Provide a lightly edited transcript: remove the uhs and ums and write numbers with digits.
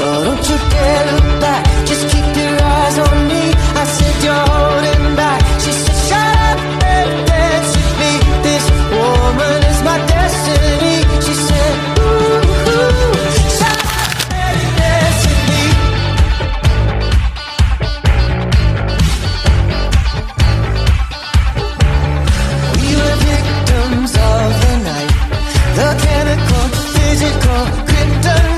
Oh, don't you dare look back, just keep your eyes on me. I said you're holding back. She said shut up and dance with me. This woman is my destiny. She said ooh, shut up and dance with me. We were victims of the night, the chemical, physical, kryptonite.